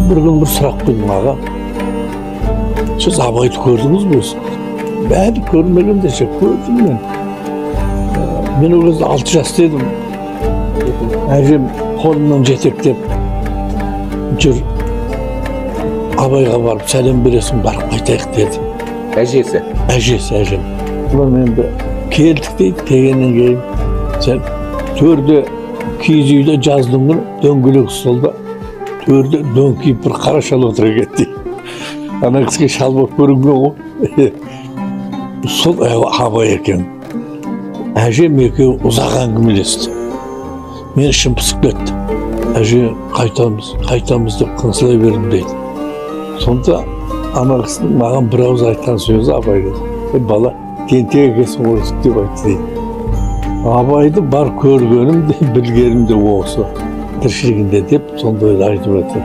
Bir gün bir сұрақ қойдым аға. Siz Абайды көрдіңіз бе? Ben görmedim de gördüm ben. Ben o кезде 6 жастайdım. Әжем қолымнан жетектеп жүр. Абайға барып сәлем бересің, барып қайтайық деді. Әжесі? Әжесі, әжем. Бұлар енді келдік дейді, келгеннен кейін sen төрде киіз үйде жаздың күні дөңгелек столда төрде дөңкиіп бір қара шал отыра кетті. Ана кісіге шал болып көрінген ғой. Сол Абай екен. Әжем екеуі ұзақ әңгімелесті. Мен ішім пысып кетті. Әже қайтамыз деп қыңсылай бердім дейді. Сонда ана кісінің маған бір ауыз айтқан сөзі Абайға. Бала, тентек екенсің ғой деп айтты дейді. Абайды бар көргенім де білгенім де осы тіршілігінде деп сондайды айтып жатыр.